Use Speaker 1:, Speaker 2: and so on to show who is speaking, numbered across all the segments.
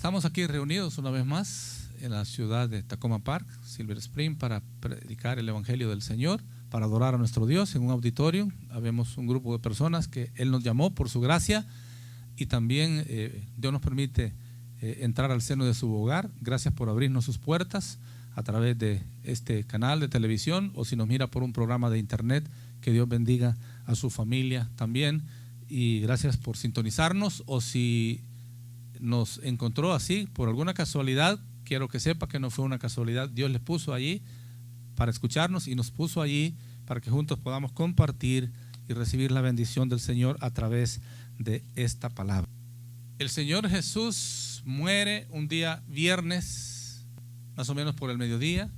Speaker 1: Estamos aquí reunidos una vez más en la ciudad de Tacoma Park, Silver Spring, para predicar el Evangelio del Señor, para adorar a nuestro Dios en un auditorio. Habemos un grupo de personas que Él nos llamó por su gracia y también Dios nos permite entrar al seno de su hogar. Gracias por abrirnos sus puertas a través de este canal de televisión, o si nos mira por un programa de internet. Que Dios bendiga a su familia también, y gracias por sintonizarnos. O si nos encontró así por alguna casualidad, quiero que sepa que no fue una casualidad. Dios les puso allí para escucharnos y nos puso allí para que juntos podamos compartir y recibir la bendición del Señor a través de esta palabra. El Señor Jesús muere un día viernes, más o menos por el mediodía.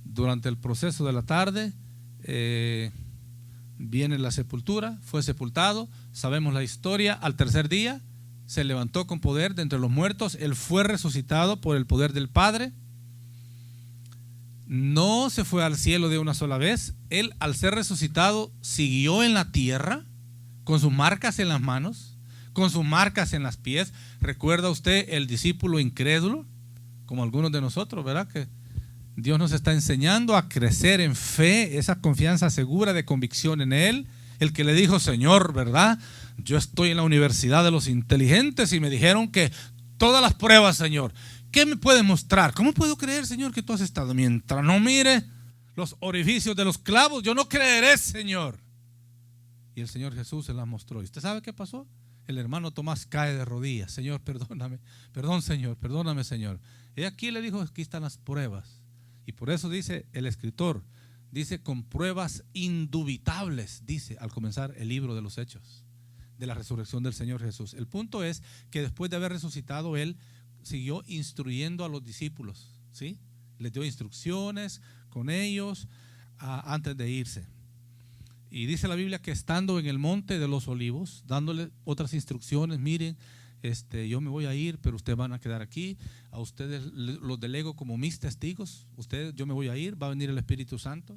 Speaker 1: Durante el proceso de la tarde viene la sepultura, fue sepultado, sabemos la historia. Al tercer día se levantó con poder de entre los muertos. Él fue resucitado por el poder del Padre. No se fue al cielo de una sola vez. Él, al ser resucitado, siguió en la tierra con sus marcas en las manos, con sus marcas en las pies. ¿Recuerda usted el discípulo incrédulo? Como algunos de nosotros, ¿verdad? Que Dios nos está enseñando a crecer en fe, esa confianza segura de convicción en Él. El que le dijo: Señor, ¿verdad? Yo estoy en la universidad de los inteligentes y me dijeron que todas las pruebas, Señor, ¿qué me puedes mostrar? ¿Cómo puedo creer, Señor, que tú has estado? Mientras no mire los orificios de los clavos, yo no creeré, Señor. Y el Señor Jesús se las mostró. ¿Y usted sabe qué pasó? El hermano Tomás cae de rodillas. Señor, perdóname. Perdón, Señor. Perdóname, Señor. Y aquí le dijo: aquí están las pruebas. Y por eso dice el escritor, dice con pruebas indubitables, dice al comenzar el libro de los Hechos, de la resurrección del Señor Jesús. El punto es que después de haber resucitado, Él siguió instruyendo a los discípulos, ¿sí? Les dio instrucciones con ellos antes de irse. Y dice la Biblia que estando en el monte de los olivos, dándole otras instrucciones: miren, yo me voy a ir, pero ustedes van a quedar aquí. A ustedes los delego como mis testigos. Ustedes, yo me voy a ir, va a venir el Espíritu Santo.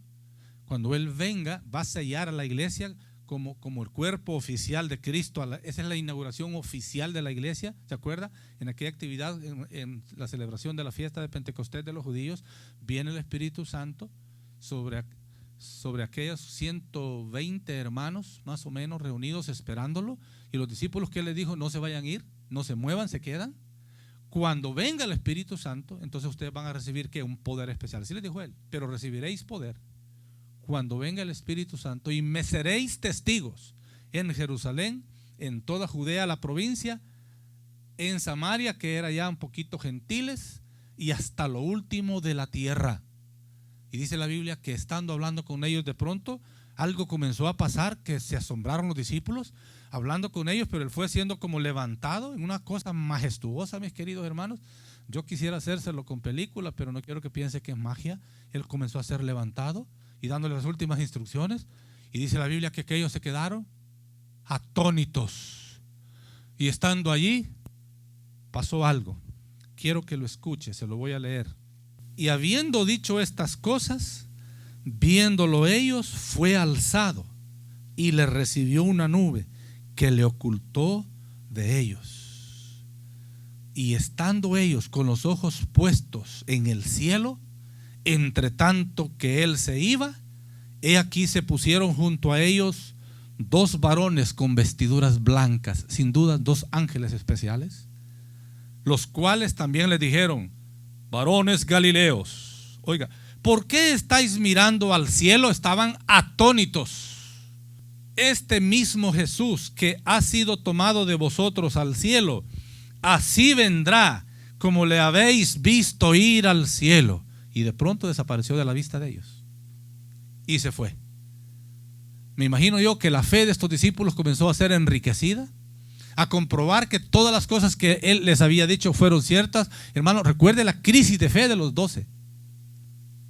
Speaker 1: Cuando Él venga, va a sellar a la iglesia como el cuerpo oficial de Cristo. Esa es la inauguración oficial de la iglesia. ¿Se acuerda? En aquella actividad, en la celebración de la fiesta de Pentecostés de los judíos, viene el Espíritu Santo sobre aquellos 120 hermanos más o menos reunidos esperándolo. Y los discípulos, que Él les dijo: no se vayan a ir, no se muevan, se quedan. Cuando venga el Espíritu Santo, entonces ustedes van a recibir ¿qué? Un poder especial. Así les dijo Él: pero recibiréis poder cuando venga el Espíritu Santo, y me seréis testigos en Jerusalén, en toda Judea, la provincia, en Samaria, que era ya un poquito gentiles, y hasta lo último de la tierra. Y dice la Biblia que estando hablando con ellos, de pronto algo comenzó a pasar, que se asombraron los discípulos hablando con ellos, pero Él fue siendo como levantado en una cosa majestuosa, mis queridos hermanos. Yo quisiera hacérselo con película, pero no quiero que piense que es magia. Él comenzó a ser levantado y dándole las últimas instrucciones. Y dice la Biblia que aquellos se quedaron atónitos. Y estando allí, pasó algo. Quiero que lo escuche, se lo voy a leer. Y habiendo dicho estas cosas, viéndolo ellos, fue alzado y le recibió una nube que le ocultó de ellos. Y estando ellos con los ojos puestos en el cielo, entre tanto que Él se iba, he aquí se pusieron junto a ellos dos varones con vestiduras blancas, sin duda dos ángeles especiales, los cuales también les dijeron: varones galileos, oiga, ¿por qué estáis mirando al cielo? Estaban atónitos. Este mismo Jesús que ha sido tomado de vosotros al cielo, así vendrá como le habéis visto ir al cielo. Y de pronto desapareció de la vista de ellos y se fue. Me imagino yo que la fe de estos discípulos comenzó a ser enriquecida, a comprobar que todas las cosas que Él les había dicho fueron ciertas. Hermano, recuerde la crisis de fe de los 12,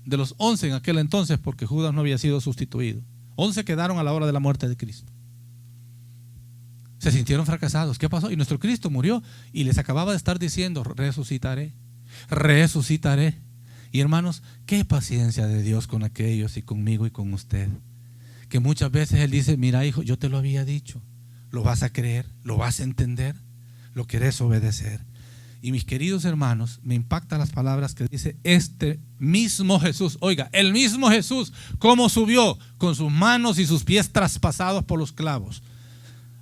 Speaker 1: de los 11 en aquel entonces, porque Judas no había sido sustituido. 11 quedaron a la hora de la muerte de Cristo. Se sintieron fracasados. ¿Qué pasó? Y nuestro Cristo murió y les acababa de estar diciendo: resucitaré, resucitaré. Y hermanos, qué paciencia de Dios con aquellos y conmigo y con usted, que muchas veces Él dice: mira, hijo, yo te lo había dicho. ¿Lo vas a creer? ¿Lo vas a entender? ¿Lo querés obedecer? Y mis queridos hermanos, me impactan las palabras que dice este mismo Jesús. Oiga, el mismo Jesús, ¿cómo subió? Con sus manos y sus pies traspasados por los clavos.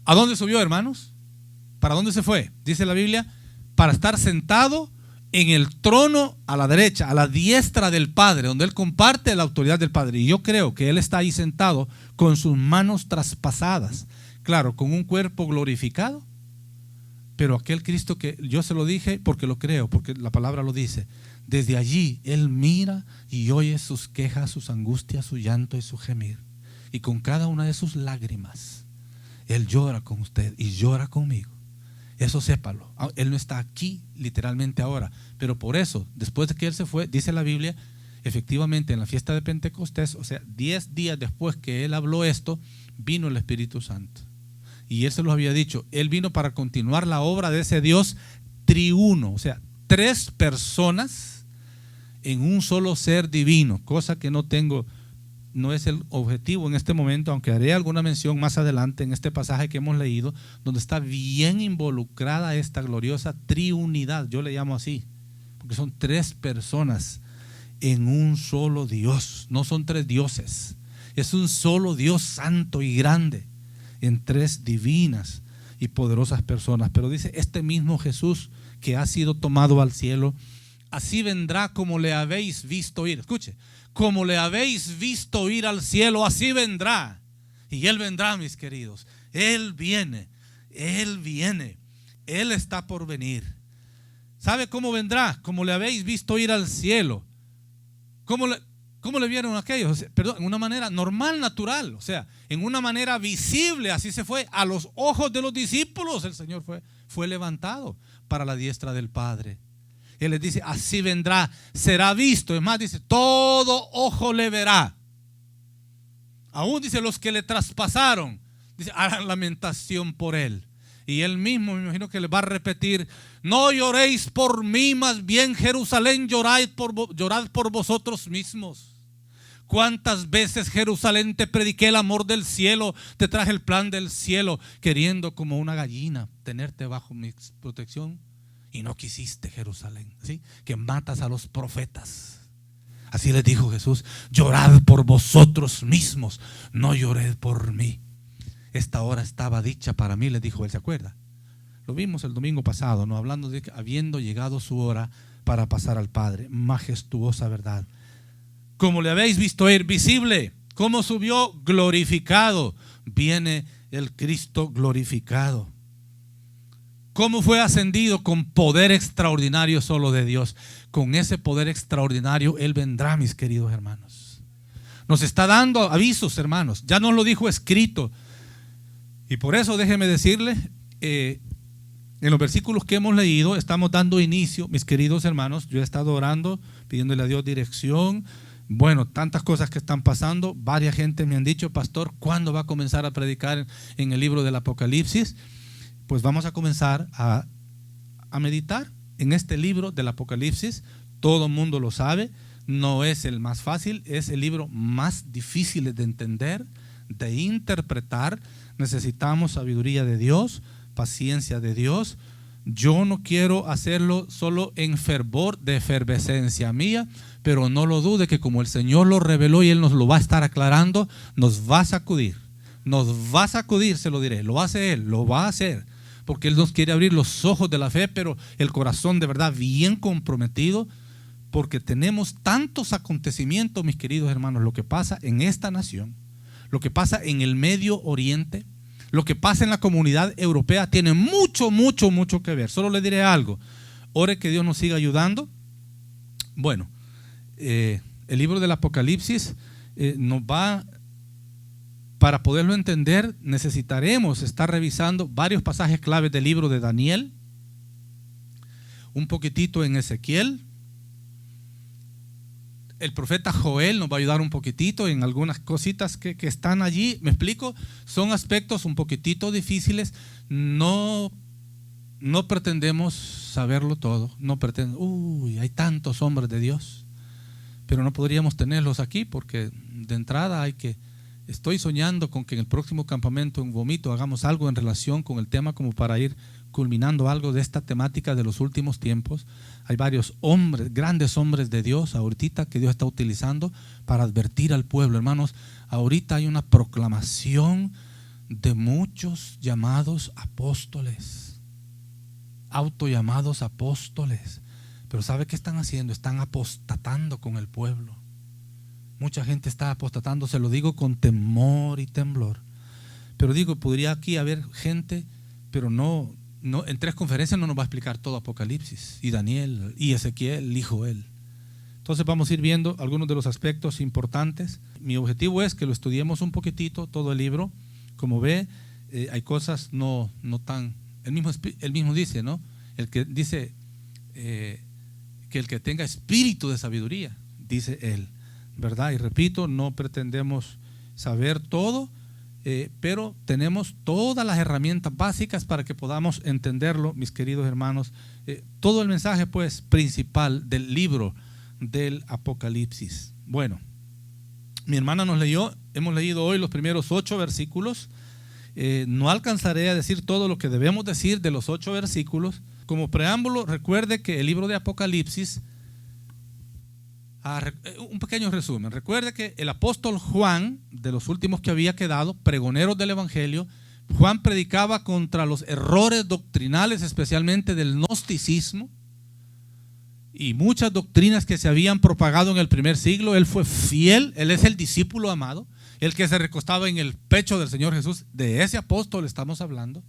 Speaker 1: ¿A dónde subió, hermanos? ¿Para dónde se fue? Dice la Biblia, para estar sentado en el trono a la derecha, a la diestra del Padre, donde Él comparte la autoridad del Padre. Y yo creo que Él está ahí sentado con sus manos traspasadas. Claro, con un cuerpo glorificado. Pero aquel Cristo que yo se lo dije porque lo creo, porque la palabra lo dice. Desde allí Él mira y oye sus quejas, sus angustias, su llanto y su gemir. Y con cada una de sus lágrimas, Él llora con usted y llora conmigo. Eso sépalo. Él no está aquí literalmente ahora. Pero por eso, después de que Él se fue, dice la Biblia, efectivamente en la fiesta de Pentecostés, o sea, 10 días después que Él habló esto, vino el Espíritu Santo. Y Él se lo había dicho, Él vino para continuar la obra de ese Dios triuno, o sea, 3 personas en un solo ser divino, cosa que no es el objetivo en este momento, aunque haré alguna mención más adelante en este pasaje que hemos leído, donde está bien involucrada esta gloriosa triunidad, yo le llamo así, porque son 3 personas en un solo Dios, no son 3 dioses, es un solo Dios santo y grande, en 3 divinas y poderosas personas. Pero dice, este mismo Jesús que ha sido tomado al cielo, así vendrá como le habéis visto ir. Escuche, como le habéis visto ir al cielo, así vendrá. Y Él vendrá, mis queridos. Él viene, Él viene, Él está por venir. ¿Sabe cómo vendrá? Como le habéis visto ir al cielo. ¿Cómo le vieron aquellos? O sea, perdón, en una manera normal, natural, o sea, en una manera visible, así se fue. A los ojos de los discípulos el Señor fue levantado para la diestra del Padre. Él les dice, así vendrá, será visto. Es más, dice, todo ojo le verá. Aún dice, los que le traspasaron, dice, harán lamentación por Él. Y Él mismo, me imagino que le va a repetir, no lloréis por mí, más bien Jerusalén, llorad por vosotros mismos. ¿Cuántas veces, Jerusalén, te prediqué el amor del cielo, te traje el plan del cielo, queriendo como una gallina tenerte bajo mi protección? Y no quisiste, Jerusalén, ¿sí? Que matas a los profetas. Así les dijo Jesús, llorad por vosotros mismos, no llored por mí. Esta hora estaba dicha para mí, les dijo Él, ¿se acuerda? Lo vimos el domingo pasado, ¿no? Hablando de que habiendo llegado su hora para pasar al Padre. Majestuosa verdad. Como le habéis visto ir, visible. Como subió, glorificado. Viene el Cristo glorificado. ¿Cómo fue ascendido? Con poder extraordinario solo de Dios. Con ese poder extraordinario Él vendrá, mis queridos hermanos. Nos está dando avisos, hermanos. Ya nos lo dijo escrito. Y por eso déjeme decirle, en los versículos que hemos leído estamos dando inicio, mis queridos hermanos. Yo he estado orando, pidiéndole a Dios dirección. Bueno, tantas cosas que están pasando. Varias gente me han dicho, pastor, ¿cuándo va a comenzar a predicar en el libro del Apocalipsis? Pues vamos a comenzar a meditar en este libro del Apocalipsis. Todo el mundo lo sabe, no es el más fácil, es el libro más difícil de entender, de interpretar. Necesitamos sabiduría de Dios, paciencia de Dios. Yo no quiero hacerlo solo en fervor de efervescencia mía, pero no lo dude que como el Señor lo reveló y Él nos lo va a estar aclarando, nos va a sacudir, se lo diré, lo hace Él, lo va a hacer, porque Él nos quiere abrir los ojos de la fe, pero el corazón de verdad bien comprometido, porque tenemos tantos acontecimientos, mis queridos hermanos, lo que pasa en esta nación, lo que pasa en el Medio Oriente, lo que pasa en la comunidad europea tiene mucho que ver. Solo le diré algo. Ore que Dios nos siga ayudando. Bueno, el libro del Apocalipsis nos va, para poderlo entender, necesitaremos estar revisando varios pasajes claves del libro de Daniel, un poquitito en Ezequiel. El profeta Joel nos va a ayudar un poquitito en algunas cositas que están allí. ¿Me explico? Son aspectos un poquitito difíciles. No pretendemos saberlo todo. No pretendemos, hay tantos hombres de Dios, pero no podríamos tenerlos aquí porque de entrada hay que Estoy soñando con que en el próximo campamento en Vomito hagamos algo en relación con el tema, como para ir culminando algo de esta temática de los últimos tiempos. Hay varios hombres, grandes hombres de Dios ahorita que Dios está utilizando para advertir al pueblo. Hermanos, ahorita hay una proclamación de muchos llamados apóstoles, autollamados apóstoles. Pero ¿sabe qué están haciendo? Están apostatando con el pueblo. Mucha gente está apostatando, se lo digo con temor y temblor. Pero digo, podría aquí haber gente, pero no en 3 conferencias no nos va a explicar todo Apocalipsis, y Daniel, y Ezequiel, y Joel. Entonces vamos a ir viendo algunos de los aspectos importantes. Mi objetivo es que lo estudiemos un poquitito, todo el libro. Como ve, hay cosas no tan... Él mismo dice, ¿no? El que dice que el que tenga espíritu de sabiduría, dice él, ¿verdad? Y repito, no pretendemos saber todo, pero tenemos todas las herramientas básicas para que podamos entenderlo, mis queridos hermanos. Todo el mensaje, pues, principal del libro del Apocalipsis. Bueno, mi hermana hemos leído hoy los primeros 8 versículos. No alcanzaré a decir todo lo que debemos decir de los 8 versículos. Como preámbulo, recuerde que el libro de Apocalipsis, un pequeño resumen. Recuerde que el apóstol Juan, de los últimos que había quedado, pregoneros del evangelio, Juan predicaba contra los errores doctrinales, especialmente del gnosticismo y muchas doctrinas que se habían propagado en el primer siglo. Él fue fiel, él es el discípulo amado, el que se recostaba en el pecho del Señor Jesús. De ese apóstol estamos hablando.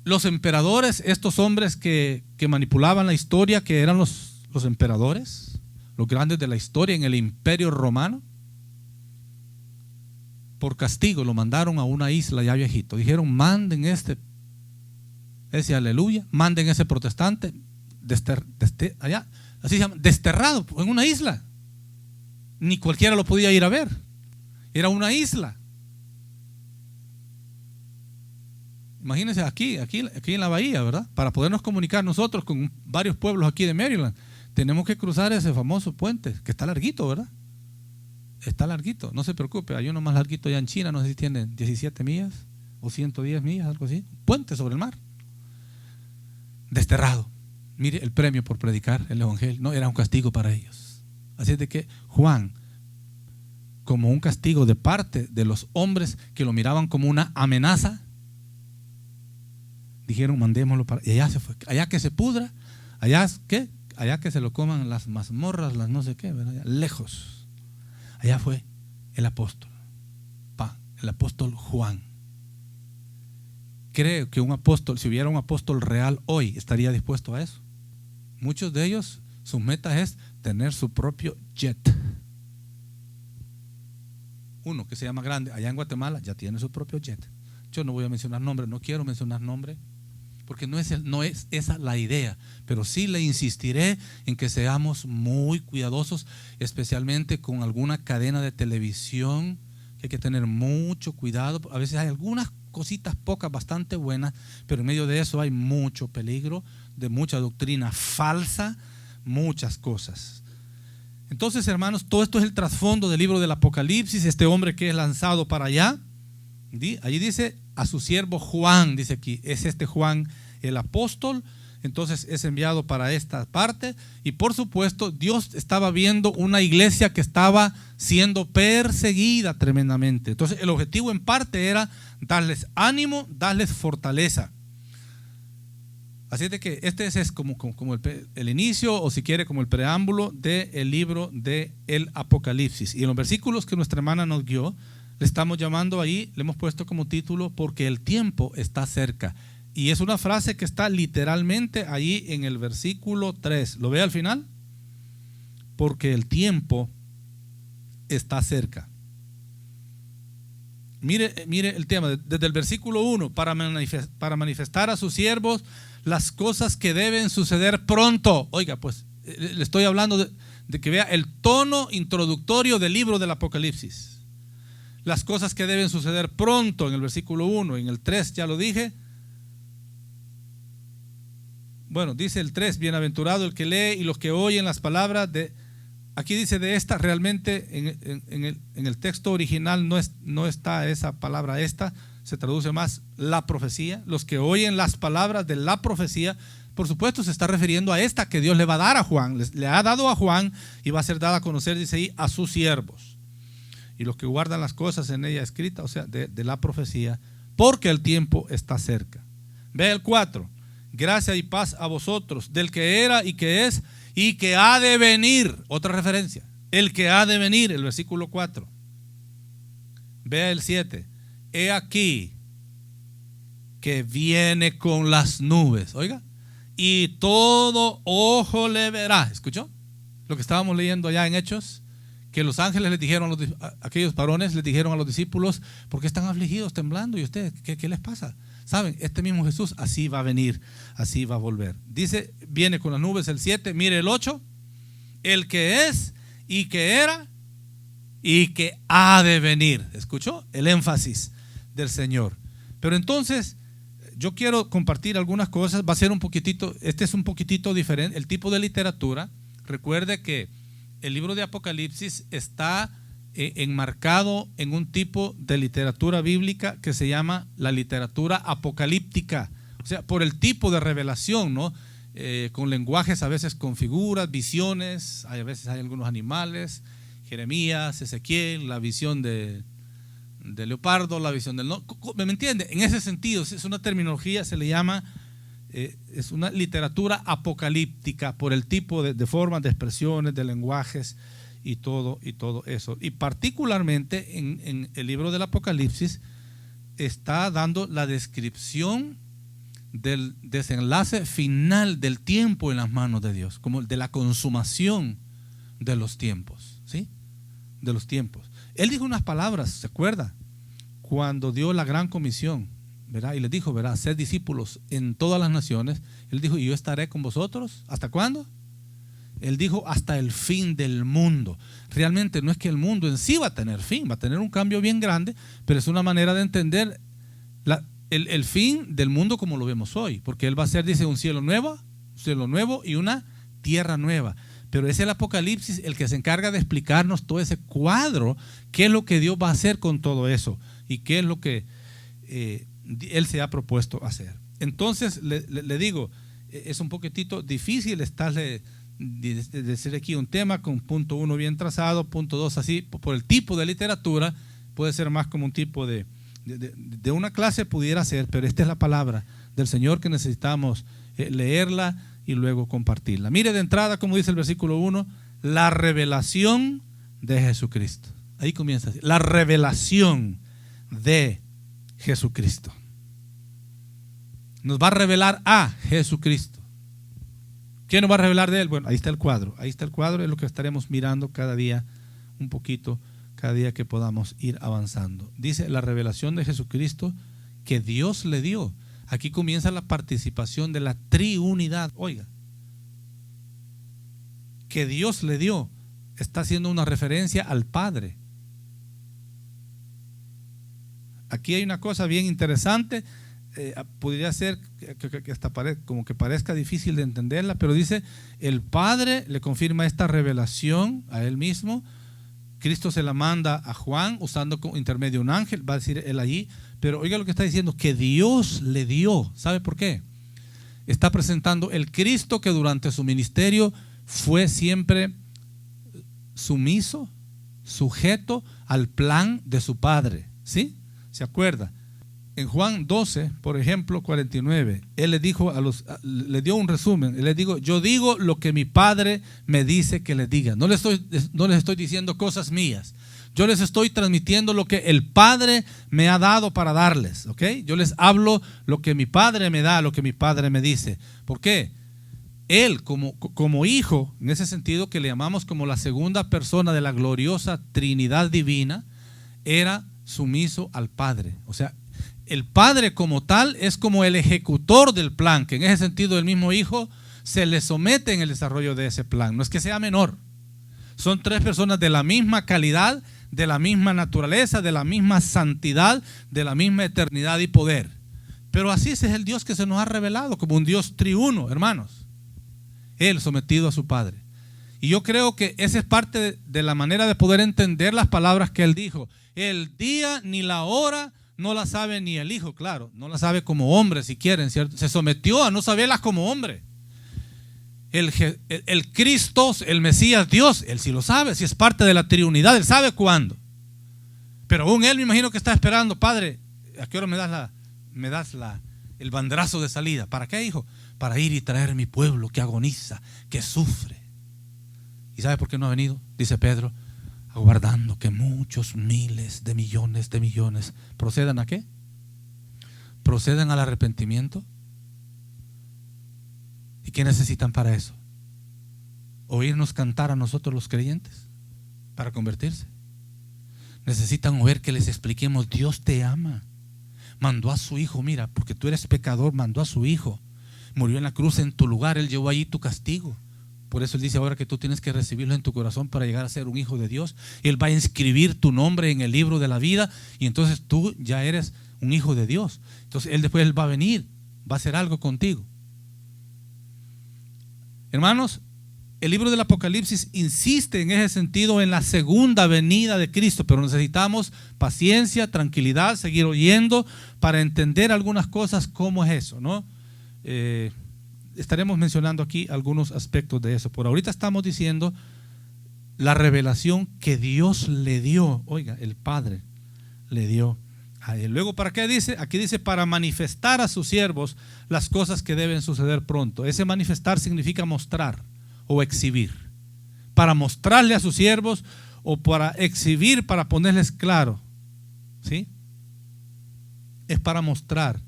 Speaker 1: Los emperadores, estos hombres que manipulaban la historia, que eran los emperadores, los grandes de la historia en el imperio romano, por castigo lo mandaron a una isla ya viejito. Dijeron, manden ese aleluya, manden ese protestante allá, así se llama, desterrado en una isla. Ni cualquiera lo podía ir a ver, era una isla. Imagínense aquí en la bahía, ¿verdad? Para podernos comunicar nosotros con varios pueblos aquí de Maryland, tenemos que cruzar ese famoso puente, que está larguito, ¿verdad? Está larguito, no se preocupe, hay uno más larguito allá en China, no sé si tiene 17 millas o 110 millas, algo así. Puente sobre el mar. Desterrado. Mire el premio por predicar el evangelio. No, era un castigo para ellos. Así es de que Juan, como un castigo de parte de los hombres que lo miraban como una amenaza, dijeron, mandémoslo para... Y allá se fue, allá que se pudra, allá que se lo coman las mazmorras, las no sé qué, ¿verdad? Allá, lejos. Allá fue el apóstol, el apóstol Juan. Creo que un apóstol, si hubiera un apóstol real hoy, estaría dispuesto a eso. Muchos de ellos, su meta es tener su propio jet. Uno que se llama Grande, allá en Guatemala, ya tiene su propio jet. Yo no voy a mencionar nombres, no quiero mencionar nombres, porque no es esa la idea, pero sí le insistiré en que seamos muy cuidadosos, especialmente con alguna cadena de televisión, que hay que tener mucho cuidado. A veces hay algunas cositas pocas, bastante buenas, pero en medio de eso hay mucho peligro, de mucha doctrina falsa, muchas cosas. Entonces, hermanos, todo esto es el trasfondo del libro del Apocalipsis. Este hombre que es lanzado para allá, allí dice a su siervo Juan, dice aquí, es este Juan el apóstol. Entonces es enviado para esta parte, y por supuesto Dios estaba viendo una iglesia que estaba siendo perseguida tremendamente. Entonces el objetivo en parte era darles ánimo, darles fortaleza. Así es de que este es como el inicio, o si quiere como el preámbulo del libro del Apocalipsis. Y en los versículos que nuestra hermana nos dio, le estamos llamando ahí, le hemos puesto como título, porque el tiempo está cerca. Y es una frase que está literalmente ahí en el versículo 3. ¿Lo ve al final? Porque el tiempo está cerca. Mire el tema, desde el versículo 1, para manifestar a sus siervos las cosas que deben suceder pronto. Oiga, pues le estoy hablando de que vea el tono introductorio del libro del Apocalipsis. Las cosas que deben suceder pronto en el versículo 1, en el 3 ya lo dije. Bueno, dice el 3, bienaventurado el que lee y los que oyen las palabras de aquí dice de esta, realmente en el texto original no está esa palabra esta, se traduce más la profecía. Los que oyen las palabras de la profecía, por supuesto se está refiriendo a esta que Dios le va a dar a Juan, le ha dado a Juan y va a ser dada a conocer, dice ahí, a sus siervos. Y los que guardan las cosas en ella escritas, o sea, de la profecía, porque el tiempo está cerca. Ve el 4. Gracia y paz a vosotros, del que era y que es y que ha de venir. Otra referencia. El que ha de venir, el versículo 4. Vea el 7. He aquí que viene con las nubes. Oiga. Y todo ojo le verá. ¿Escuchó? Lo que estábamos leyendo allá en Hechos. Que los ángeles les dijeron a aquellos varones, les dijeron a los discípulos: ¿por qué están afligidos, temblando? ¿Y ustedes qué les pasa? Saben, este mismo Jesús así va a venir, así va a volver. Dice, viene con las nubes, el 7, mire el 8. El que es y que era y que ha de venir. ¿Escuchó? El énfasis del Señor. Pero entonces, yo quiero compartir algunas cosas. Va a ser un poquitito, este es un poquitito diferente. El tipo de literatura, recuerde que el libro de Apocalipsis está enmarcado en un tipo de literatura bíblica que se llama la literatura apocalíptica, o sea, por el tipo de revelación, ¿no? Con lenguajes a veces con figuras, visiones, a veces hay algunos animales, Jeremías, Ezequiel, la visión de leopardo, la visión del... ¿Me entiende? En ese sentido, es una terminología, se le llama... es una literatura apocalíptica por el tipo de formas, de expresiones, de lenguajes y todo eso. Y particularmente en el libro del Apocalipsis está dando la descripción del desenlace final del tiempo en las manos de Dios, como de la consumación de los tiempos, ¿sí? De los tiempos. Él dijo unas palabras, ¿se acuerda? Cuando dio la gran comisión, ¿verdad? Y les dijo, ¿verdad? Sed discípulos en todas las naciones. Él dijo, y yo estaré con vosotros. ¿Hasta cuándo? Él dijo, hasta el fin del mundo. Realmente no es que el mundo en sí va a tener fin, va a tener un cambio bien grande, pero es una manera de entender el fin del mundo como lo vemos hoy. Porque Él va a hacer, dice, un cielo nuevo y una tierra nueva. Pero es el Apocalipsis el que se encarga de explicarnos todo ese cuadro, qué es lo que Dios va a hacer con todo eso y qué es lo que Él se ha propuesto hacer. Entonces le digo, es un poquitito difícil estarle decir aquí un tema con punto 1 bien trazado, punto 2 así, por el tipo de literatura. Puede ser más como un tipo de una clase, pudiera ser, pero esta es la palabra del Señor que necesitamos leerla y luego compartirla. Mire de entrada, como dice el versículo 1, la revelación de Jesucristo. Ahí comienza así, la revelación de Jesucristo. Nos va a revelar a Jesucristo. ¿Quién nos va a revelar de Él? Bueno, ahí está el cuadro. Ahí está el cuadro, es lo que estaremos mirando cada día un poquito, cada día que podamos ir avanzando. Dice la revelación de Jesucristo que Dios le dio. Aquí comienza la participación de la triunidad. Oiga, que Dios le dio. Está haciendo una referencia al Padre. Aquí hay una cosa bien interesante. Podría ser que hasta como que parezca difícil de entenderla, pero dice, el Padre le confirma esta revelación a Él mismo. Cristo se la manda a Juan usando como intermedio un ángel, va a decir él allí, pero oiga lo que está diciendo, que Dios le dio. ¿Sabe por qué? Está presentando el Cristo que durante su ministerio fue siempre sumiso, sujeto al plan de su Padre. ¿Sí? ¿Se acuerda? En Juan 12, por ejemplo, 49, Él le dijo le dio un resumen. Él le dijo, yo digo lo que mi Padre me dice que les diga. No les estoy diciendo cosas mías. Yo les estoy transmitiendo lo que el Padre me ha dado para darles. ¿Ok? Yo les hablo lo que mi Padre me da, lo que mi Padre me dice. ¿Por qué? Él como hijo, en ese sentido que le llamamos como la segunda persona de la gloriosa Trinidad divina, era sumiso al Padre. O sea, el Padre como tal es como el ejecutor del plan, que en ese sentido el mismo Hijo se le somete en el desarrollo de ese plan. No es que sea menor. Son tres personas de la misma calidad, de la misma naturaleza, de la misma santidad, de la misma eternidad y poder. Pero así es el Dios que se nos ha revelado como un Dios triuno, hermanos. Él sometido a su Padre. Y yo creo que esa es parte de la manera de poder entender las palabras que él dijo. El día ni la hora no la sabe ni el Hijo, claro. No la sabe como hombre, si quieren, ¿cierto? Se sometió a no saberlas como hombre. El Cristo, el Mesías, Dios, él sí lo sabe, si es parte de la triunidad, él sabe cuándo. Pero aún él me imagino que está esperando, Padre, ¿a qué hora me das el banderazo de salida? ¿Para qué, hijo? Para ir y traer a mi pueblo que agoniza, que sufre. ¿Y sabe por qué no ha venido? Dice Pedro, aguardando que muchos miles de millones procedan ¿a qué? Procedan al arrepentimiento. ¿Y qué necesitan para eso? Oírnos cantar a nosotros los creyentes para convertirse. Necesitan oír que les expliquemos: Dios te ama, mandó a su Hijo, mira, porque tú eres pecador, mandó a su Hijo, murió en la cruz en tu lugar, Él llevó allí tu castigo. Por eso Él dice ahora que tú tienes que recibirlo en tu corazón para llegar a ser un hijo de Dios. Él va a inscribir tu nombre en el libro de la vida y entonces tú ya eres un hijo de Dios. Entonces Él va a venir, va a hacer algo contigo. Hermanos, el libro del Apocalipsis insiste en ese sentido en la segunda venida de Cristo, pero necesitamos paciencia, tranquilidad, seguir oyendo para entender algunas cosas. ¿Cómo es eso, no? Estaremos mencionando aquí algunos aspectos de eso. Por ahorita estamos diciendo la revelación que Dios le dio, oiga, el Padre le dio a él. Luego, ¿para qué dice? Aquí dice para manifestar a sus siervos las cosas que deben suceder pronto. Ese manifestar significa mostrar o exhibir. Para mostrarle a sus siervos o para exhibir, para ponerles claro. ¿Sí? Es para mostrar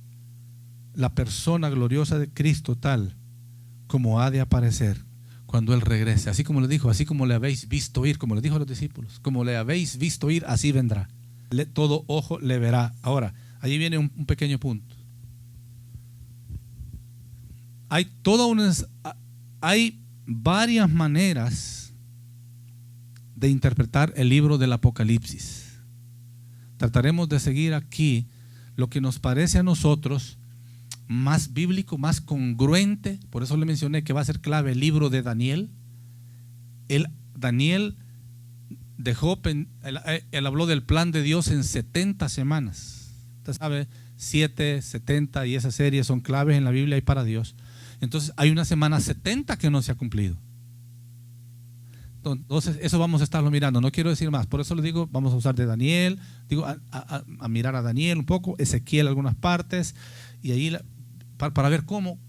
Speaker 1: la persona gloriosa de Cristo tal como ha de aparecer cuando Él regrese. Así como le dijo, así como le habéis visto ir, como le dijo a los discípulos, como le habéis visto ir, así vendrá. Todo ojo le verá. Ahora, allí viene un pequeño punto. Hay varias maneras de interpretar el libro del Apocalipsis. Trataremos de seguir aquí lo que nos parece a nosotros más bíblico, más congruente. Por eso le mencioné que va a ser clave el libro de Daniel. Daniel él habló del plan de Dios en 70 semanas. Usted sabe, 7, 70 y esa serie son claves en la Biblia y para Dios. Entonces hay una semana 70 que no se ha cumplido. Entonces eso vamos a estarlo mirando. No quiero decir más, por eso le digo, vamos a usar de Daniel, digo a mirar a Daniel un poco, Ezequiel algunas partes, y ahí para ver cómo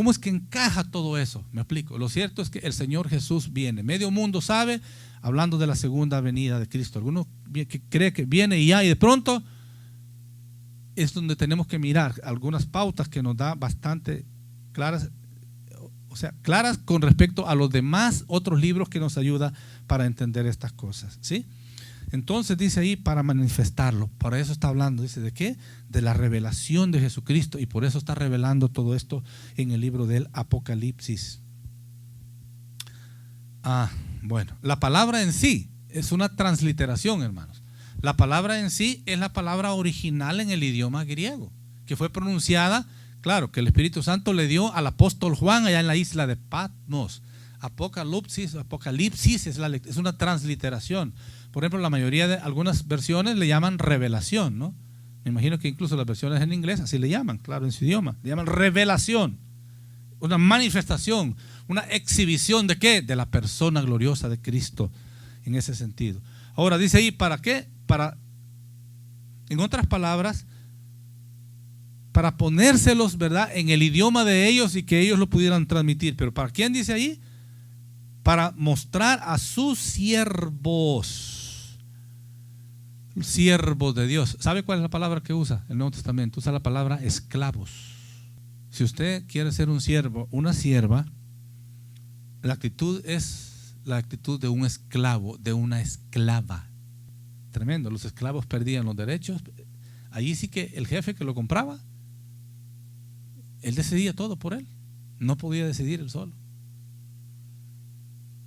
Speaker 1: es que encaja todo eso. Me explico. Lo cierto es que el Señor Jesús viene. Medio mundo sabe, hablando de la segunda venida de Cristo. Algunos que cree que viene y ya, y de pronto es donde tenemos que mirar algunas pautas que nos da bastante claras, o sea, claras con respecto a los demás otros libros que nos ayuda para entender estas cosas, ¿sí? Entonces dice ahí para manifestarlo. Por eso está hablando, dice, ¿de qué? De la revelación de Jesucristo, y por eso está revelando todo esto en el libro del Apocalipsis. Bueno, la palabra en sí es una transliteración, hermanos. La palabra en sí es la palabra original en el idioma griego, que fue pronunciada, claro, que el Espíritu Santo le dio al apóstol Juan allá en la isla de Patmos. Apocalipsis es una transliteración. Por ejemplo, la mayoría de algunas versiones le llaman revelación, ¿no? Me imagino que incluso las versiones en inglés así le llaman, claro, en su idioma. Le llaman revelación, una manifestación, una exhibición ¿de qué? De la persona gloriosa de Cristo, en ese sentido. Ahora dice ahí, ¿para qué? En otras palabras, para ponérselos, ¿verdad?, en el idioma de ellos y que ellos lo pudieran transmitir. ¿Pero para quién dice ahí? Para mostrar a sus siervos de Dios. ¿Sabe cuál es la palabra que usa el Nuevo Testamento? Usa la palabra esclavos. Si usted quiere ser un siervo, una sierva, la actitud es la actitud de un esclavo, de una esclava. Tremendo, los esclavos perdían los derechos. Allí sí que el jefe que lo compraba, él decidía todo por él. No podía decidir él solo.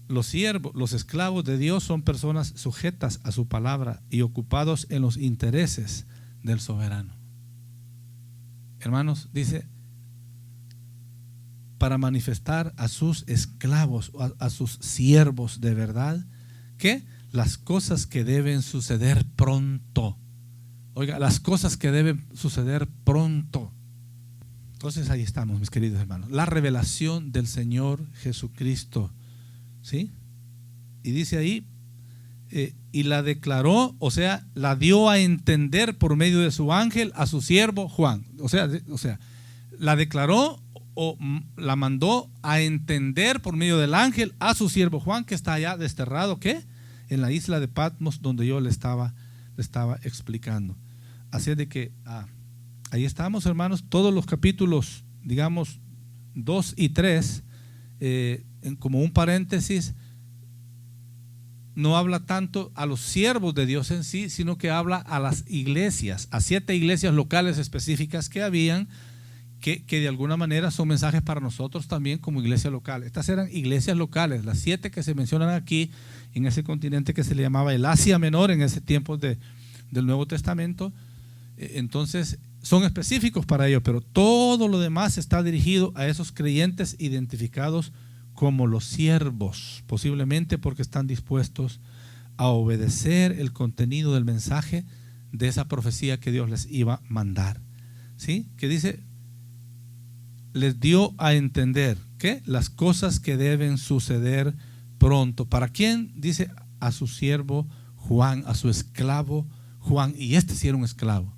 Speaker 1: Los siervos, los esclavos de Dios son personas sujetas a su palabra y ocupados en los intereses del soberano. Hermanos, dice, para manifestar a sus esclavos, a sus siervos de verdad, que las cosas que deben suceder pronto. Oiga, las cosas que deben suceder pronto. Entonces ahí estamos, mis queridos hermanos. La revelación del Señor Jesucristo. ¿Sí? Y dice ahí, y la declaró, o sea, la dio a entender por medio de su ángel a su siervo Juan. O sea, la declaró o la mandó a entender por medio del ángel a su siervo Juan, que está allá desterrado, ¿qué? En la isla de Patmos, donde yo le estaba explicando. Así es de que ahí estamos, hermanos, todos los capítulos, digamos, 2 y 3, como un paréntesis, no habla tanto a los siervos de Dios en sí, sino que habla a las iglesias, a 7 iglesias locales específicas que habían, que de alguna manera son mensajes para nosotros también como iglesia local. Estas eran iglesias locales, las 7 que se mencionan aquí en ese continente que se le llamaba el Asia Menor en ese tiempo del Nuevo Testamento. Entonces son específicos para ellos, pero todo lo demás está dirigido a esos creyentes identificados como los siervos, posiblemente porque están dispuestos a obedecer el contenido del mensaje de esa profecía que Dios les iba a mandar. ¿Sí? Que dice, les dio a entender que las cosas que deben suceder pronto. ¿Para quién? Dice, a su siervo Juan, a su esclavo Juan, y este sí era un esclavo.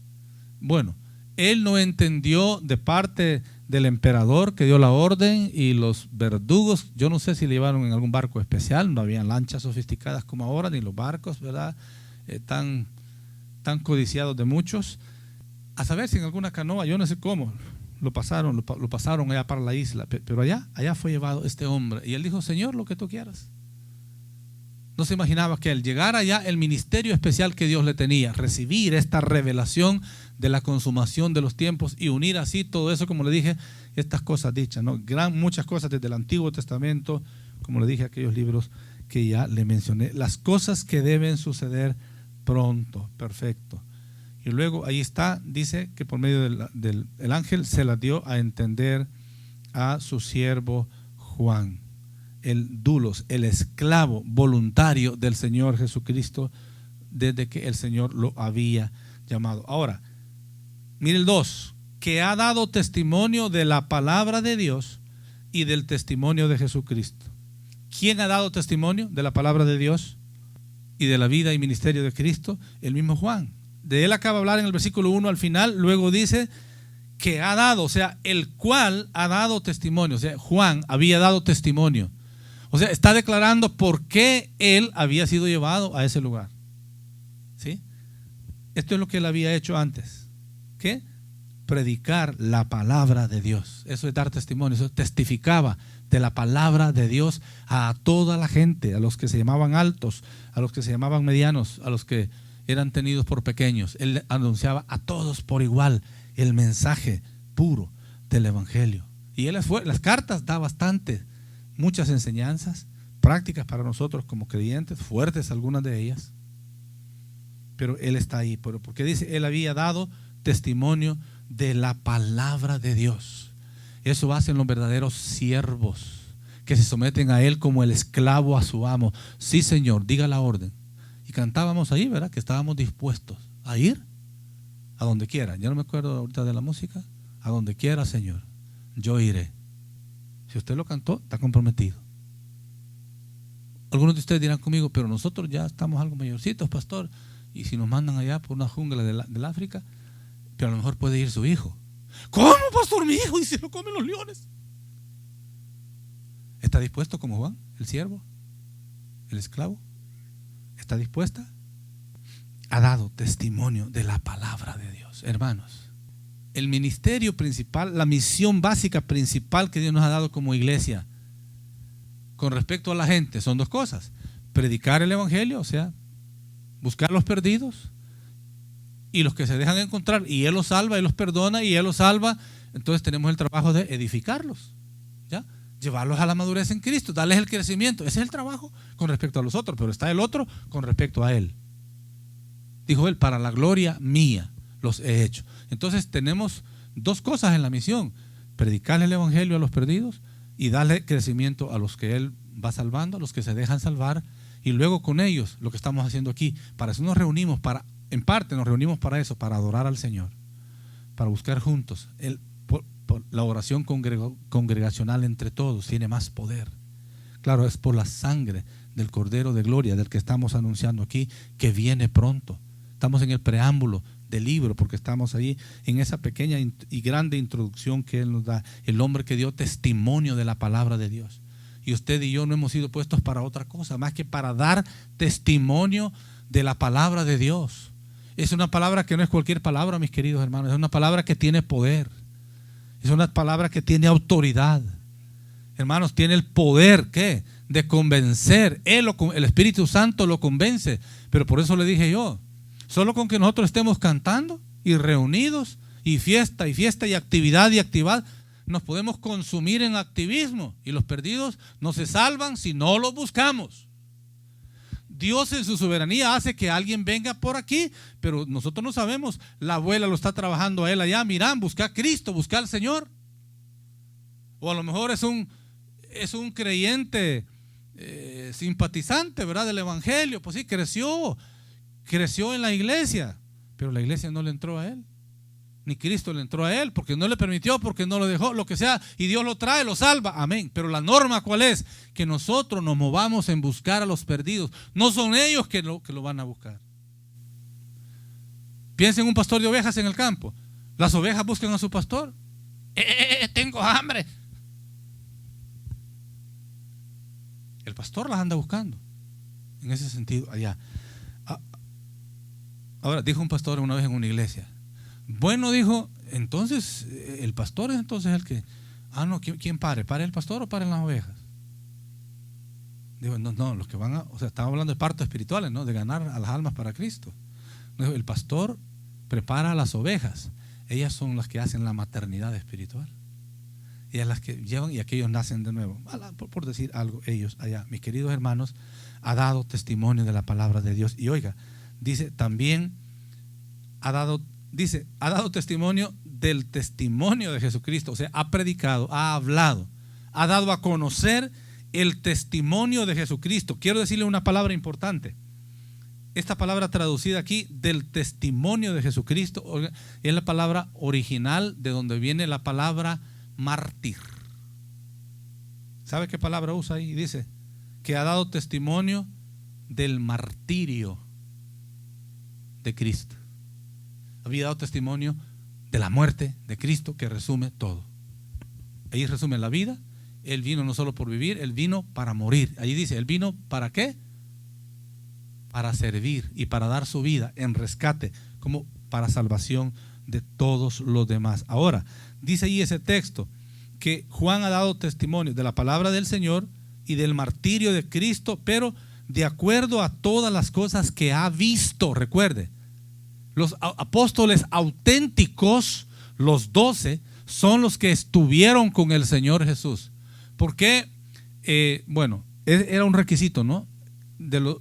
Speaker 1: Bueno, él no entendió de parte del emperador que dio la orden, y los verdugos, yo no sé si le llevaron en algún barco especial, no habían lanchas sofisticadas como ahora, ni los barcos, ¿verdad? Tan codiciados de muchos. A saber si en alguna canoa, yo no sé cómo, lo pasaron allá para la isla, pero allá fue llevado este hombre, y él dijo, Señor, lo que tú quieras. No se imaginaba que al llegar allá, el ministerio especial que Dios le tenía, recibir esta revelación de la consumación de los tiempos y unir así todo eso, como le dije, estas cosas dichas, ¿no? Muchas cosas desde el Antiguo Testamento, como le dije, aquellos libros que ya le mencioné, las cosas que deben suceder pronto. Perfecto. Y luego ahí está, dice que por medio del ángel se las dio a entender a su siervo Juan, el doulos, el esclavo voluntario del Señor Jesucristo, desde que el Señor lo había llamado. Ahora, mire el 2, que ha dado testimonio de la palabra de Dios y del testimonio de Jesucristo. ¿Quién ha dado testimonio de la palabra de Dios y de la vida y ministerio de Cristo? El mismo Juan. De él acaba de hablar en el versículo 1 al final, luego dice que ha dado, o sea, el cual ha dado testimonio. O sea, Juan había dado testimonio. O sea, está declarando por qué él había sido llevado a ese lugar. ¿Sí? Esto es lo que él había hecho antes. ¿Qué? Predicar la palabra de Dios. Eso es dar testimonio. Eso testificaba de la palabra de Dios a toda la gente, a los que se llamaban altos, a los que se llamaban medianos, a los que eran tenidos por pequeños. Él anunciaba a todos por igual el mensaje puro del evangelio. Y él las cartas da bastante, muchas enseñanzas, prácticas para nosotros como creyentes, fuertes algunas de ellas. Pero él está ahí, porque dice, él había dado testimonio de la palabra de Dios. Eso hacen los verdaderos siervos, que se someten a él como el esclavo a su amo. Sí, Señor, diga la orden. Y cantábamos ahí, ¿verdad? Que estábamos dispuestos a ir a donde quiera. Ya no me acuerdo ahorita de la música. A donde quiera, Señor, yo iré. Si usted lo cantó, está comprometido. Algunos de ustedes dirán conmigo, pero nosotros ya estamos algo mayorcitos, pastor, y si nos mandan allá por una jungla del África, pero a lo mejor puede ir su hijo. ¿Cómo, pastor? Mi hijo, y se lo comen los leones. ¿Está dispuesto como Juan, el siervo, el esclavo? ¿Está dispuesta? Ha dado testimonio de la palabra de Dios. Hermanos, el ministerio principal, la misión básica principal que Dios nos ha dado como iglesia con respecto a la gente son dos cosas: predicar el evangelio, o sea, buscar los perdidos y los que se dejan encontrar, y Él los salva, Él los perdona y Él los salva. Entonces tenemos el trabajo de edificarlos, ¿ya? Llevarlos a la madurez en Cristo, darles el crecimiento. Ese es el trabajo con respecto a los otros, pero está el otro con respecto a Él. Dijo Él, para la gloria mía los he hecho. Entonces tenemos dos cosas en la misión: predicar el evangelio a los perdidos y darle crecimiento a los que Él va salvando, a los que se dejan salvar, y luego con ellos, lo que estamos haciendo aquí. Para eso nos reunimos, en parte nos reunimos para eso, para adorar al Señor, para buscar juntos. Por la oración congregacional entre todos tiene más poder. Claro, es por la sangre del Cordero de Gloria, del que estamos anunciando aquí, que viene pronto. Estamos en el preámbulo del libro, porque estamos ahí en esa pequeña y grande introducción que Él nos da, el hombre que dio testimonio de la palabra de Dios. Y usted y yo no hemos sido puestos para otra cosa, más que para dar testimonio de la palabra de Dios. Es una palabra que no es cualquier palabra, mis queridos hermanos, es una palabra que tiene poder, es una palabra que tiene autoridad. Hermanos, tiene el poder, ¿qué? De convencer. El Espíritu Santo lo convence. Pero por eso le dije yo, solo con que nosotros estemos cantando y reunidos y fiesta y actividad, nos podemos consumir en activismo, y los perdidos no se salvan si no los buscamos. Dios en su soberanía hace que alguien venga por aquí, pero nosotros no sabemos. La abuela lo está trabajando a él allá. Mirán, busca a Cristo, busca al Señor. O a lo mejor es un creyente simpatizante, ¿verdad?, del Evangelio. Pues sí, creció en la iglesia, pero la iglesia no le entró a él, ni Cristo le entró a él, porque no le permitió, porque no lo dejó, lo que sea, y Dios lo trae, lo salva, amén. Pero la norma, ¿cuál es? Que nosotros nos movamos en buscar a los perdidos. No son ellos que lo van a buscar. Piensen en un pastor de ovejas en el campo. Las ovejas buscan a su pastor. Tengo hambre. El pastor las anda buscando. En ese sentido, allá. Ahora, dijo un pastor una vez en una iglesia. Bueno, dijo, entonces, el pastor es entonces el que... no, ¿quién pare? ¿Pare el pastor o paren las ovejas? Digo, no, los que van estamos hablando de partos espirituales, ¿no? De ganar a las almas para Cristo. Digo, el pastor prepara a las ovejas. Ellas son las que hacen la maternidad espiritual. Ellas las que llevan y aquellos nacen de nuevo. Por decir algo, ellos allá, mis queridos hermanos, ha dado testimonio de la palabra de Dios. Y oiga, dice también, ha dado testimonio del testimonio de Jesucristo. O sea, ha predicado, ha hablado, ha dado a conocer el testimonio de Jesucristo. Quiero decirle una palabra importante. Esta palabra traducida aquí, del testimonio de Jesucristo, es la palabra original de donde viene la palabra mártir. ¿Sabe qué palabra usa ahí? Dice que ha dado testimonio del martirio de Cristo. Había dado testimonio de la muerte de Cristo, que resume todo. Ahí resume la vida. Él vino no solo por vivir, Él vino para morir. Ahí dice, Él vino ¿para qué? Para servir y para dar su vida en rescate, como para salvación de todos los demás. Ahora, dice ahí ese texto que Juan ha dado testimonio de la palabra del Señor y del martirio de Cristo, pero de acuerdo a todas las cosas que ha visto. Recuerde, los apóstoles auténticos, los 12, son los que estuvieron con el Señor Jesús. Porque, bueno, era un requisito, ¿no?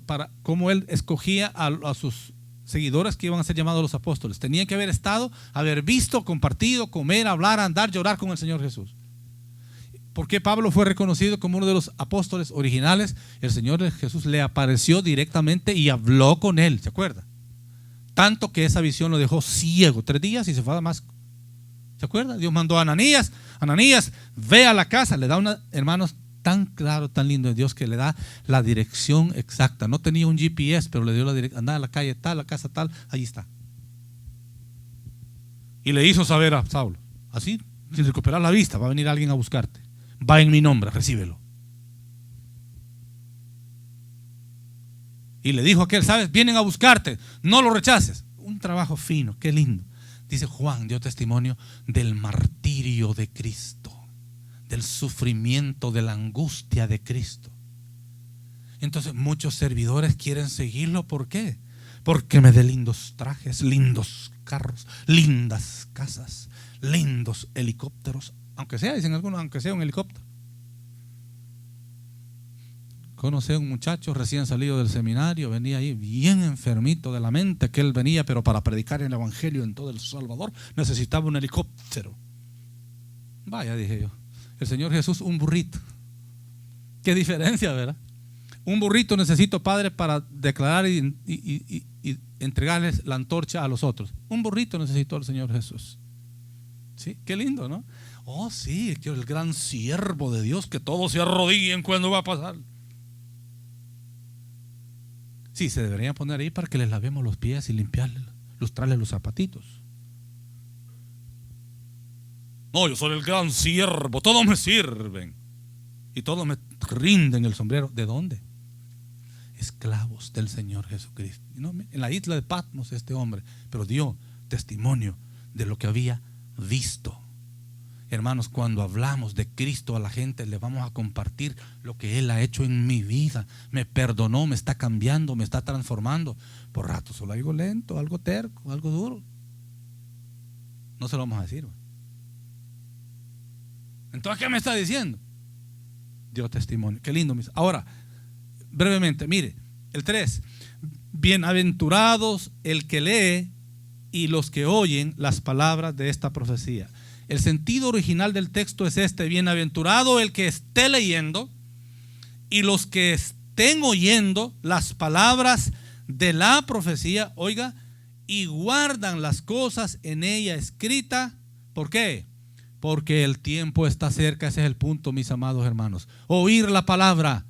Speaker 1: Para cómo Él escogía a sus seguidores que iban a ser llamados los apóstoles. Tenían que haber estado, haber visto, compartido, comer, hablar, andar, llorar con el Señor Jesús. Porque Pablo fue reconocido como uno de los apóstoles originales. El Señor Jesús le apareció directamente y habló con él, ¿se acuerda? Tanto que esa visión lo dejó ciego 3 días y se fue a Damasco. ¿Se acuerda? Dios mandó a Ananías, ve a la casa, le da hermanos, tan claro, tan lindo de Dios, que le da la dirección exacta. No tenía un GPS, pero le dio la dirección. Anda a la calle tal, la casa tal, allí está. Y le hizo saber a Saulo, así, sin recuperar la vista, va a venir alguien a buscarte. Va en mi nombre, recíbelo. Y le dijo a aquel, ¿sabes? Vienen a buscarte, no lo rechaces. Un trabajo fino, qué lindo. Dice Juan, dio testimonio del martirio de Cristo, del sufrimiento, de la angustia de Cristo. Entonces muchos servidores quieren seguirlo. ¿Por qué? Porque me dé lindos trajes, lindos carros, lindas casas, lindos helicópteros. Aunque sea, dicen algunos, aunque sea un helicóptero. Conocí a un muchacho recién salido del seminario, venía ahí bien enfermito de la mente, que él venía, pero para predicar el evangelio en todo El Salvador necesitaba un helicóptero. Vaya, dije yo, El Señor Jesús, un burrito. Qué diferencia, ¿verdad? Un burrito necesito, Padre, para declarar y entregarles la antorcha a los otros. Un burrito necesitó el Señor Jesús. ¿Sí? Qué lindo, ¿no? Oh, sí, que el gran siervo de Dios, que todos se arrodillen cuando va a pasar. Sí, se deberían poner ahí para que les lavemos los pies y limpiarles, lustrarles los zapatitos. No, yo soy el gran siervo, todos me sirven y todos me rinden el sombrero. ¿De dónde? Esclavos del Señor Jesucristo. ¿No? En la isla de Patmos este hombre, pero dio testimonio de lo que había visto. Hermanos, cuando hablamos de Cristo a la gente, le vamos a compartir lo que Él ha hecho en mi vida. Me perdonó, me está cambiando, me está transformando. Por rato solo algo lento, algo terco, algo duro. No se lo vamos a decir. Entonces, ¿qué me está diciendo? Dio testimonio. Qué lindo. Ahora, brevemente, mire, el 3. Bienaventurados el que lee y los que oyen las palabras de esta profecía. El sentido original del texto es este: bienaventurado el que esté leyendo y los que estén oyendo las palabras de la profecía, oiga, y guardan las cosas en ella escritas. ¿Por qué? Porque el tiempo está cerca. Ese es el punto, mis amados hermanos. Oír la palabra,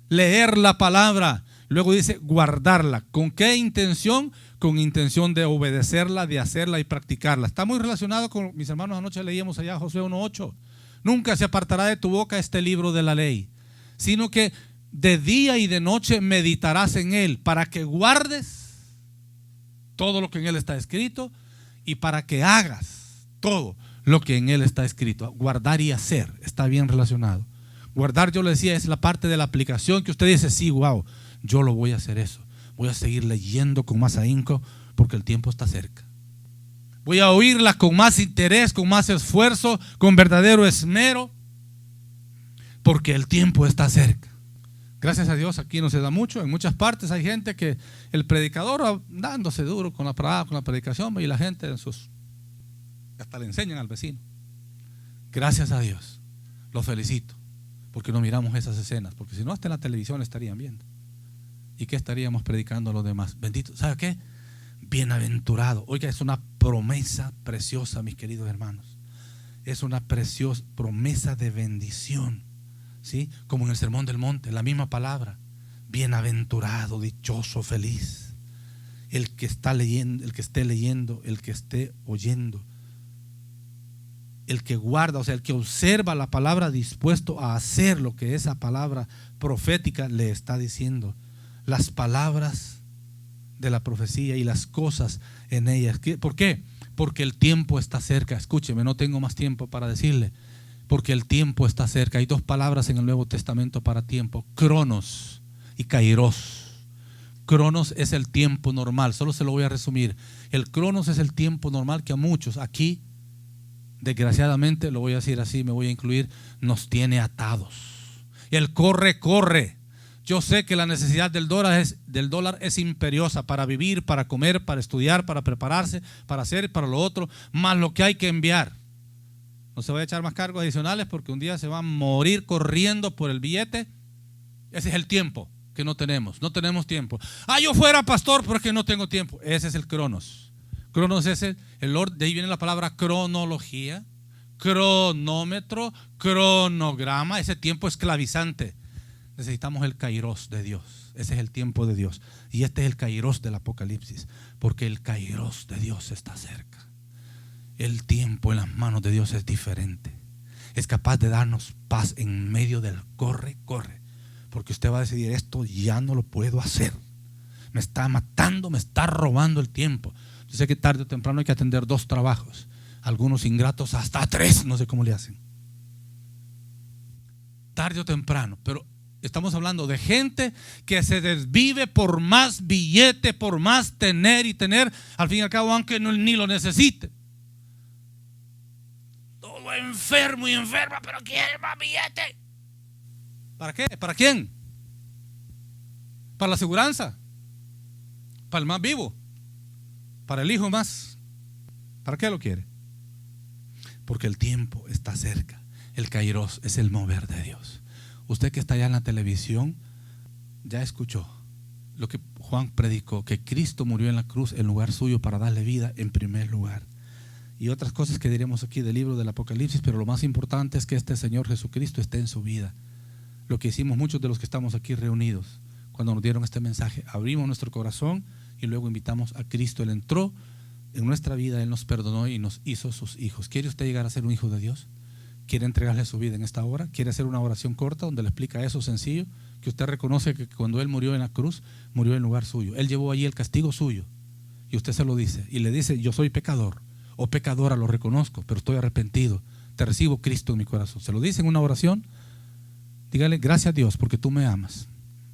Speaker 1: leer la palabra. Luego dice guardarla. ¿Con qué intención? Con intención de obedecerla, de hacerla y practicarla. Está muy relacionado con, mis hermanos, anoche leíamos allá Josué 1:8. Nunca se apartará de tu boca este libro de la ley, sino que de día y de noche meditarás en él, para que guardes todo lo que en él está escrito y para que hagas todo lo que en él está escrito. Guardar y hacer está bien relacionado. Guardar, yo le decía, es la parte de la aplicación que usted dice, sí, wow, yo lo voy a hacer eso. Voy a seguir leyendo con más ahínco porque el tiempo está cerca. Voy a oírla con más interés, con más esfuerzo, con verdadero esmero, porque el tiempo está cerca. Gracias a Dios aquí no se da mucho. En muchas partes hay gente que el predicador dándose duro con la predicación, y la gente hasta le enseñan al vecino. Gracias a Dios, los felicito, porque no miramos esas escenas, porque si no, hasta en la televisión estarían viendo. ¿Y qué estaríamos predicando a los demás? Bendito, ¿sabe qué? Bienaventurado. Oiga, es una promesa preciosa, mis queridos hermanos. Es una preciosa promesa de bendición, ¿sí? Como en el Sermón del Monte, la misma palabra. Bienaventurado, dichoso, feliz. El que está leyendo, el que esté leyendo, el que esté oyendo. El que guarda, o sea, el que observa la palabra, dispuesto a hacer lo que esa palabra profética le está diciendo. Las palabras de la profecía y las cosas en ellas. ¿Por qué? Porque el tiempo está cerca. Escúcheme, no tengo más tiempo para decirle. Porque el tiempo está cerca. Hay dos palabras en el Nuevo Testamento para tiempo: cronos y kairos. Cronos es el tiempo normal. Solo se lo voy a resumir. El cronos es el tiempo normal que a muchos aquí, desgraciadamente, lo voy a decir así, me voy a incluir, nos tiene atados. El corre. Yo sé que la necesidad del dólar es imperiosa para vivir, para comer, para estudiar, para prepararse, para hacer, para lo otro, más lo que hay que enviar. No se va a echar más cargos adicionales porque un día se va a morir corriendo por el billete. Ese es el tiempo que no tenemos. No tenemos tiempo. Yo fuera pastor, pero es que no tengo tiempo. Ese es el cronos. Cronos es el orden. De ahí viene la palabra cronología, cronómetro, cronograma. Ese tiempo esclavizante. Necesitamos el kairos de Dios. Ese es el tiempo de Dios. Y este es el kairos del Apocalipsis. Porque el kairos de Dios está cerca. El tiempo en las manos de Dios es diferente. Es capaz de darnos paz en medio del corre. Porque usted va a decidir, esto ya no lo puedo hacer. Me está matando, me está robando el tiempo. Yo sé que tarde o temprano hay que atender 2 trabajos. Algunos ingratos hasta 3, no sé cómo le hacen. Tarde o temprano, pero estamos hablando de gente que se desvive por más billete, por más tener y tener, al fin y al cabo, aunque ni lo necesite. Todo enfermo y enferma, pero quiere más billete. ¿Para qué? ¿Para quién? ¿Para la aseguranza? ¿Para el más vivo? ¿Para el hijo más? ¿Para qué lo quiere? Porque el tiempo está cerca. El kairos es el mover de Dios. Usted que está allá en la televisión ya escuchó lo que Juan predicó, que Cristo murió en la cruz en lugar suyo para darle vida en primer lugar. Y otras cosas que diremos aquí del libro del Apocalipsis, pero lo más importante es que este Señor Jesucristo esté en su vida. Lo que hicimos muchos de los que estamos aquí reunidos cuando nos dieron este mensaje, abrimos nuestro corazón y luego invitamos a Cristo. Él entró en nuestra vida, Él nos perdonó y nos hizo sus hijos. ¿Quiere usted llegar a ser un hijo de Dios? ¿Quiere entregarle su vida en esta hora? ¿Quiere hacer una oración corta donde le explica eso sencillo? Que usted reconoce que cuando Él murió en la cruz, murió en lugar suyo. Él llevó allí el castigo suyo y usted se lo dice y le dice: yo soy pecador o pecadora, lo reconozco, pero estoy arrepentido, te recibo, Cristo, en mi corazón. Se lo dice en una oración. Dígale: gracias, Dios, porque tú me amas.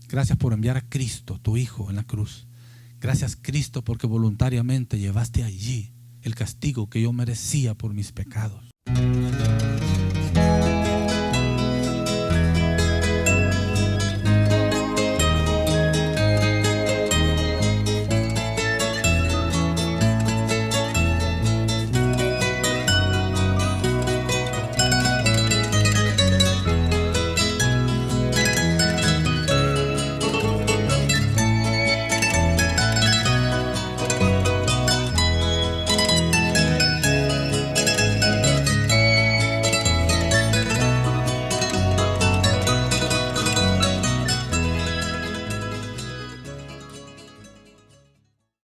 Speaker 1: Gracias por enviar a Cristo, tu Hijo, en la cruz. Gracias, Cristo, porque voluntariamente llevaste allí el castigo que yo merecía por mis pecados.